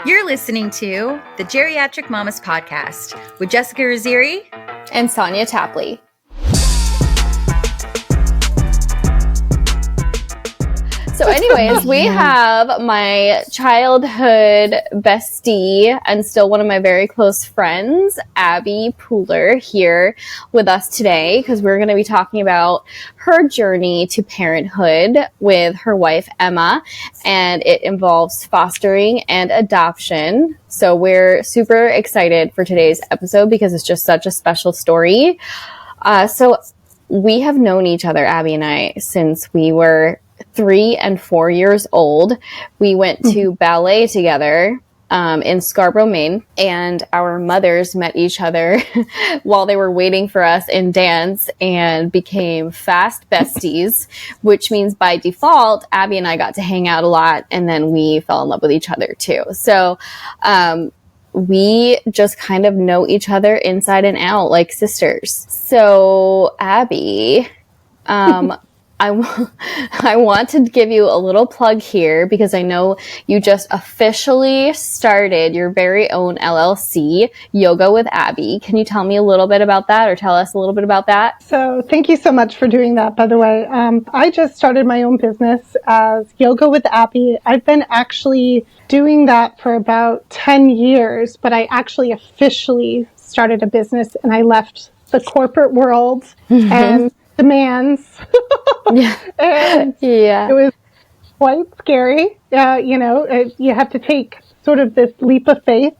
You're listening to the Geriatric Mamas Podcast with Jessica Raziri and Sonia Tapley. So anyways, we have my childhood bestie and still one of my very close friends, Abi Pooler, here with us today because we're going to be talking about her journey to parenthood with her wife, Emma, and it involves fostering and adoption. So we're super excited for today's episode because it's just such a special story. So we have known each other, Abi and I, since we were 3 and 4 years old. We went to ballet together in Scarborough, Maine, and our mothers met each other while they were waiting for us in dance and became fast besties, which means by default, Abi and I got to hang out a lot, and then we fell in love with each other too. So we just kind of know each other inside and out like sisters. So Abi, I want to give you a little plug here because I know you just officially started your very own LLC, Yoga with Abi. Can you tell me a little bit about that or tell us a little bit about that? So thank you so much for doing that, by the way. I just started my own business as Yoga with Abi. I've been actually doing that for about 10 years, but I actually officially started a business and I left the corporate world and demands. And it was quite scary. You have to take sort of this leap of faith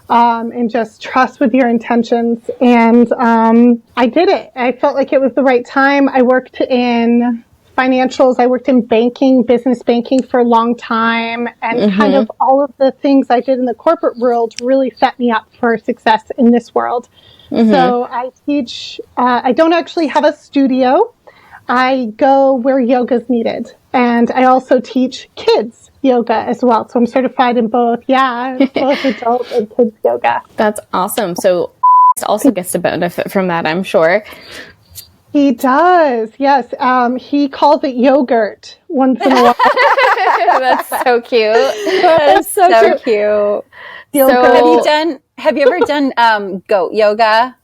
and just trust with your intentions. And I did it. I felt like it was the right time. I worked in financials. I worked in banking, business banking for a long time. And kind of all of the things I did in the corporate world really set me up for success in this world. So I teach, I don't actually have a studio. I go where yoga's needed. And I also teach kids yoga as well. So I'm certified in both adult and kids yoga. That's awesome. So also gets to benefit from that, I'm sure. He does, yes. He calls it yogurt once in a while. That's so cute. That's so cute. So have you ever done goat yoga?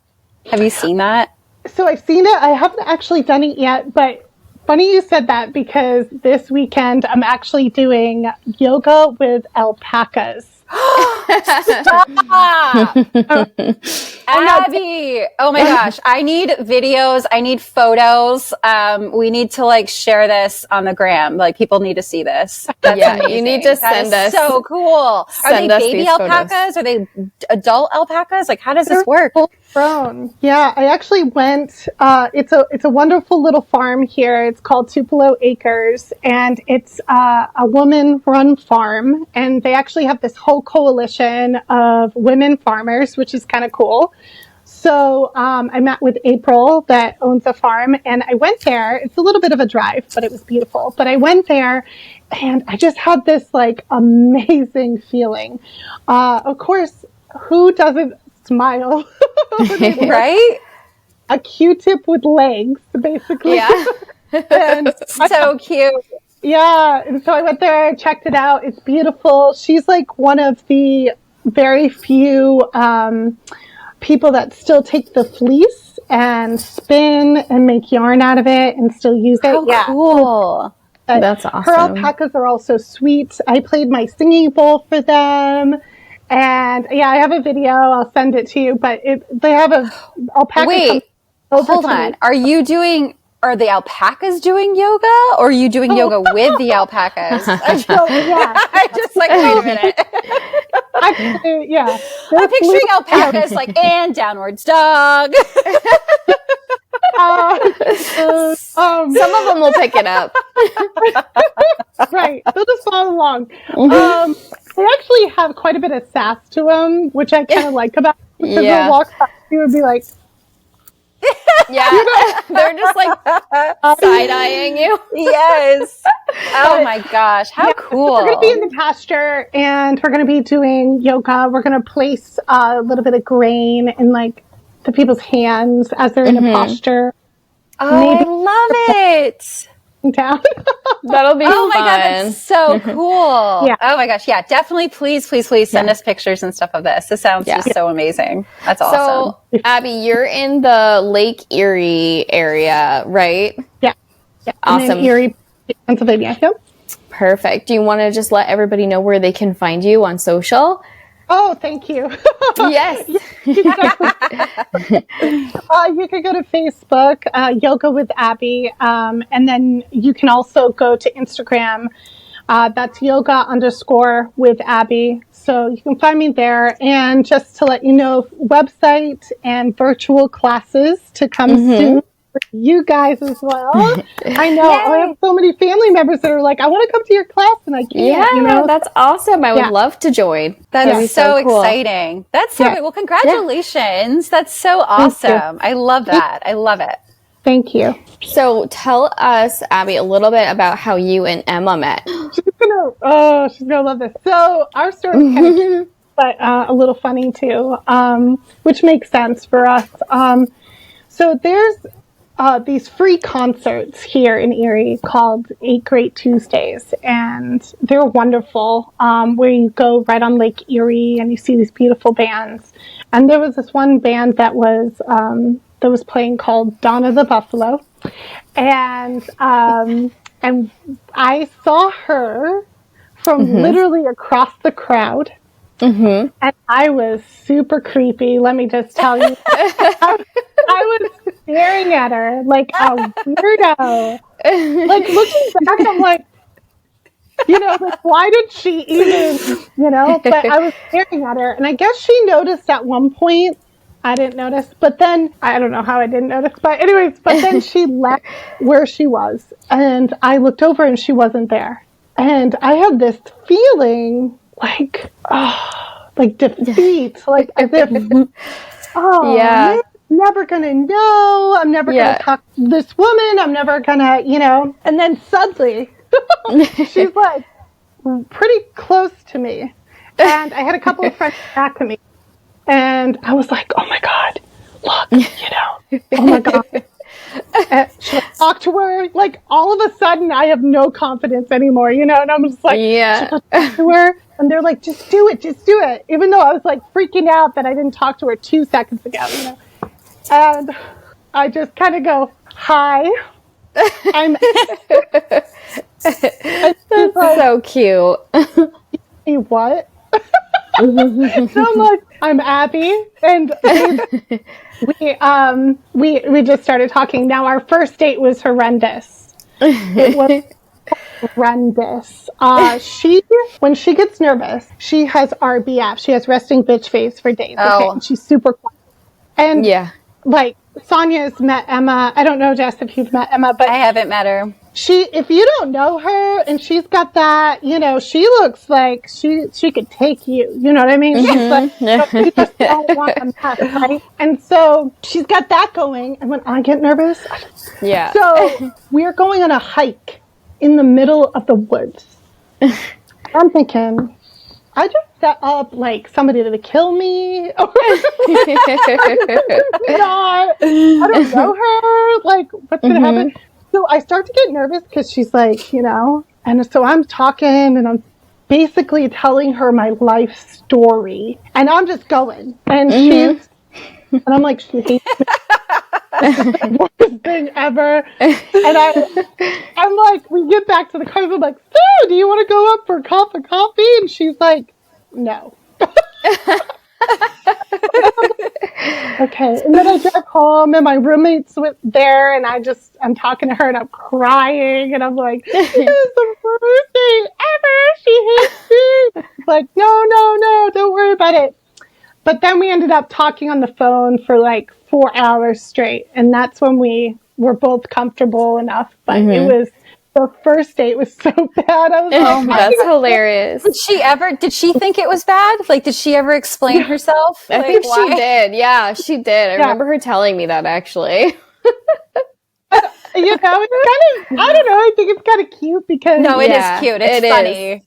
Have you seen that? So I've seen it. I haven't actually done it yet, but funny you said that because this weekend I'm actually doing yoga with alpacas. Stop! Abi! Oh my gosh. I need videos. I need photos. We need to share this on the gram. People need to see this. That's amazing. You need to send us. So cool. Are they baby alpacas? Photos. Are they adult alpacas? How does this work? Grown. Yeah, I actually went, it's a wonderful little farm here. It's called Tupelo Acres, and it's a woman-run farm, and they actually have this whole coalition of women farmers, which is kind of cool. So I met with April that owns the farm, and I went there. It's a little bit of a drive, but it was beautiful. But I went there, and I just had this amazing feeling. Of course, who doesn't smile? Right? A Q-tip with legs, basically. Yeah. And so cute. Yeah. And so I went there, checked it out. It's beautiful. She's one of the very few people that still take the fleece and spin and make yarn out of it and still use it. How cool. That's awesome. Her alpacas are also sweet. I played my singing bowl for them. And I have a video. I'll send it to you. But they have a alpaca. Wait, hold on. Are the alpacas doing yoga, or are you doing yoga with the alpacas? I just wait a minute. Actually, yeah. I'm picturing alpacas and downwards dog. Some of them will pick it up. Right. They'll just follow along. They actually have quite a bit of sass to them, which I kind of like about them. Because they'll walk past you and be like, yeah, they're just side-eyeing you. Yes. Oh my gosh, how cool. We're going to be in the pasture and we're going to be doing yoga. We're going to place a little bit of grain in the people's hands as they're in a posture. Oh, I love it. town. That'll be Oh my God, fun. that's so cool. Yeah. Oh my gosh. Yeah, definitely. Please send us pictures and stuff of this. This sounds just so amazing. That's awesome. So, Abby, you're in the Lake Erie area, right? Yeah. Awesome. I'm in Erie, Pennsylvania. Yep. Perfect. Do you want to just let everybody know where they can find you on social? Oh, thank you. Yes. You can go to Facebook, Yoga with Abby, and then you can also go to Instagram. That's yoga_with Abby. So you can find me there. And just to let you know, website and virtual classes to come soon. For you guys as well. I know. I have so many family members that are like, I want to come to your class and I can't. Yeah, you know? that's awesome. I would love to join. That is so cool. exciting. That's so good. Well, congratulations. That's so awesome. I love that. I love it. Thank you. So tell us, Abby, a little bit about how you and Emma met. She's gonna love this. So our story is kind of cute, but a little funny too, which makes sense for us. So there's these free concerts here in Erie called 8 Great Tuesdays, and they're wonderful, where you go right on Lake Erie and you see these beautiful bands. And there was this one band that was playing called Donna the Buffalo, and I saw her from literally across the crowd. And I was super creepy, let me just tell you. I was staring at her like a weirdo. Like, looking back, I'm like, like, why did she even, But I was staring at her, and I guess she noticed at one point. I didn't notice, but then, I don't know how I didn't notice, but then she left where she was, and I looked over and she wasn't there. And I had this feeling like defeat, like as if, man, I'm never gonna know, I'm never gonna talk to this woman, I'm never gonna, and then suddenly she's like pretty close to me, and I had a couple of friends back to me, and I was like, oh my God, look, oh my God. Should I talk to her? Like, all of a sudden, I have no confidence anymore, and I'm just like, should I talk to her? And they're like, just do it. Even though I was like freaking out that I didn't talk to her 2 seconds ago, And I just kind of go, hi. I'm. That's so cute. Hey, what? So I'm like, I'm Abby, and we just started talking. Now, our first date was horrendous. It was horrendous. When she gets nervous, she has RBF. She has resting bitch face for days. Okay? And she's super quiet. And like, Sonia's met Emma. I don't know, Jess, if you've met Emma, but I haven't met her. If you don't know her, and she's got that, she looks like she could take you. You know what I mean? She's like, you just don't want a mess, right? And so she's got that going. And when I get nervous, So we're going on a hike in the middle of the woods. I'm thinking, I just set up like somebody to kill me. I don't know her. Like, what's gonna happen? So I start to get nervous because she's like, and so I'm talking and I'm basically telling her my life story, and I'm just going, and and I'm like, she hates me. This is the worst thing ever. And I'm like, we get back to the car, and I'm like, so, do you want to go up for a cup of coffee? And she's like, no. Okay, and then I get home, and my roommate's there, and I'm talking to her, and I'm crying, and I'm like, this is the worst thing ever. She hates me. Like, no, don't worry about it. But then we ended up talking on the phone for like 4 hours straight, and that's when we were both comfortable enough. But the first date was so bad. I was like, that's hilarious. Did she think it was bad? Like, did she ever explain herself? I think she did. Yeah, she did. I remember her telling me that, actually. It's kind of, I don't know, I think it's kind of cute because... No, it is cute. It's funny.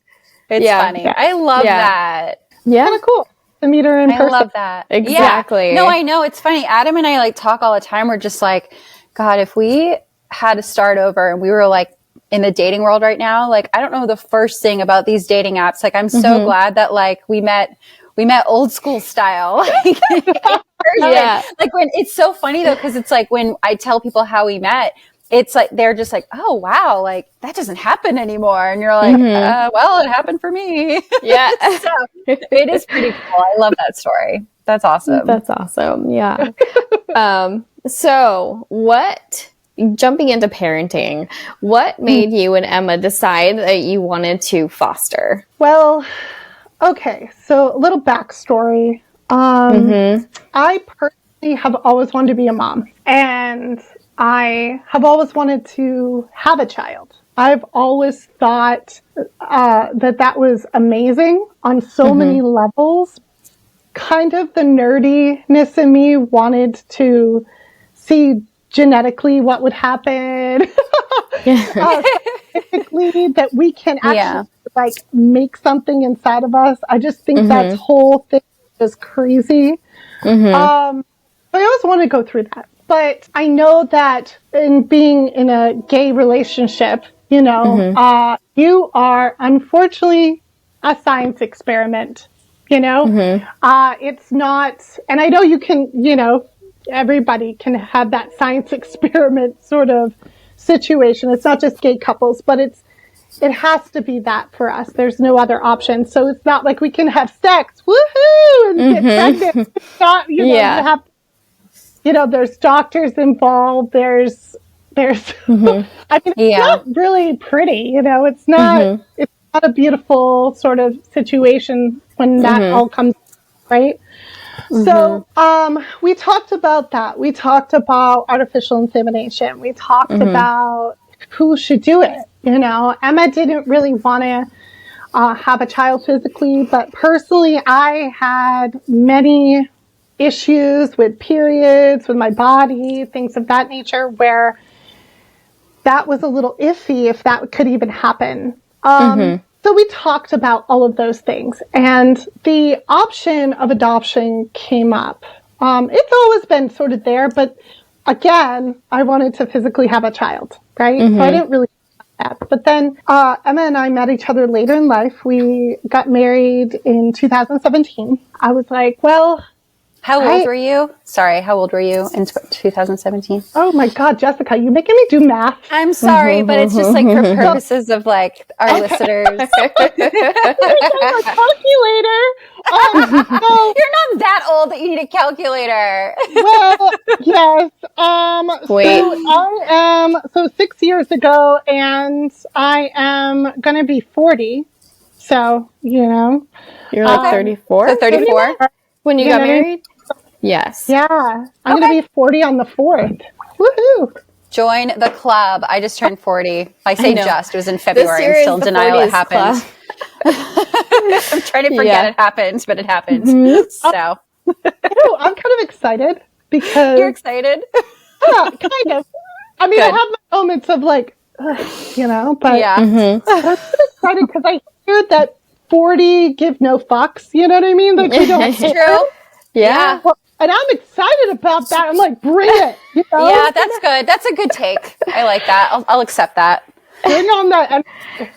It's funny. Yeah. I love that. Yeah. Kind of cool to meet her in person. I love that. Exactly. Yeah. No, I know. It's funny. Adam and I like talk all the time. We're just like, God, if we had to start over and we were like in the dating world right now. Like, I don't know the first thing about these dating apps. Like, I'm so glad that like we met old school style. Yeah. Like when it's so funny though, because it's like when I tell people how we met, it's like they're just like, oh wow, like that doesn't happen anymore, and you're like, well, it happened for me. Yeah. So it is pretty cool. I love that story. That's awesome. That's awesome. Yeah. So jumping into parenting, what made you and Emma decide that you wanted to foster? Well, okay, so a little backstory. I personally have always wanted to be a mom, and I have always wanted to have a child. I've always thought that was amazing on so many levels. Kind of the nerdiness in me wanted to see genetically what would happen. Typically that we can actually like make something inside of us. I just think that whole thing is crazy. I always want to go through that. But I know that in being in a gay relationship, you know, you are unfortunately a science experiment, you know? It's not, and I know you can, you know, everybody can have that science experiment sort of situation. It's not just gay couples, but it has to be that for us. There's no other option. So it's not like we can have sex, woohoo, and get pregnant. It's not, you know, you have, you know, there's doctors involved. There's, I mean, it's not really pretty, you know, it's not a beautiful sort of situation when that all comes, right? So, we talked about that. We talked about artificial insemination. We talked about who should do it. You know, Emma didn't really want to have a child physically, but personally, I had many issues with periods, with my body, things of that nature, where that was a little iffy if that could even happen. So we talked about all of those things, and the option of adoption came up. It's always been sort of there, but again, I wanted to physically have a child, right? So I didn't really that. But then Emma and I met each other later in life. We got married in 2017. I was like, well... How old were you? Sorry, how old were you in 2017? Oh my God, Jessica, you're making me do math. I'm sorry, but it's just like for purposes of like our listeners. Calculator. You're not that old that you need a calculator. Well, yes. Wait. So 6 years ago, and I am going to be 40. So, you know. You're like 34? So 34? When you got married? Yes. Yeah. I'm going to be 40 on the 4th. Woohoo. Join the club. I just turned 40. I say just. It was in February. I'm still in denial it happened. I'm trying to forget it happened, but it happened. So. I'm kind of excited because... You're excited? Yeah, kind of. I mean, I have my moments of like, you know, but I'm excited because I hear that 40 give no fucks. You know what I mean? Like, you don't That's true. Yeah. Well, and I'm excited about that. I'm like, bring it. You know? Yeah, that's good. That's a good take. I like that. I'll accept that. Bring on that. And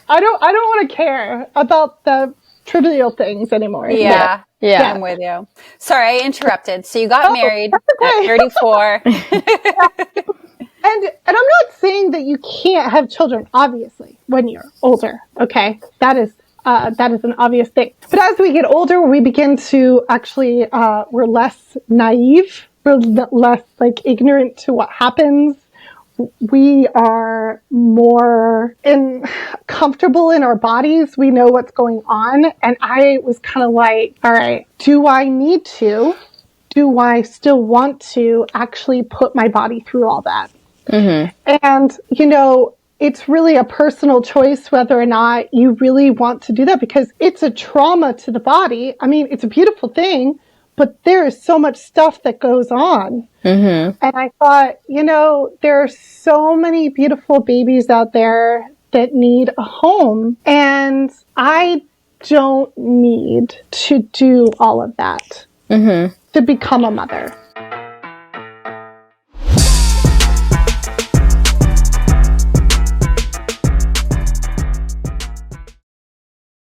I don't want to care about the trivial things anymore. Yeah. I'm with you. Sorry, I interrupted. So you got married at 34. And I'm not saying that you can't have children, obviously, when you're older. Okay, that is an obvious thing. But as we get older, we begin to actually, we're less naive. We're less like ignorant to what happens. We are more comfortable in our bodies. We know what's going on. And I was kind of like, all right, do I need to? Do I still want to actually put my body through all that? And, you know, it's really a personal choice whether or not you really want to do that, because it's a trauma to the body. I mean, it's a beautiful thing, but there is so much stuff that goes on. And I thought, you know, there are so many beautiful babies out there that need a home, and I don't need to do all of that to become a mother.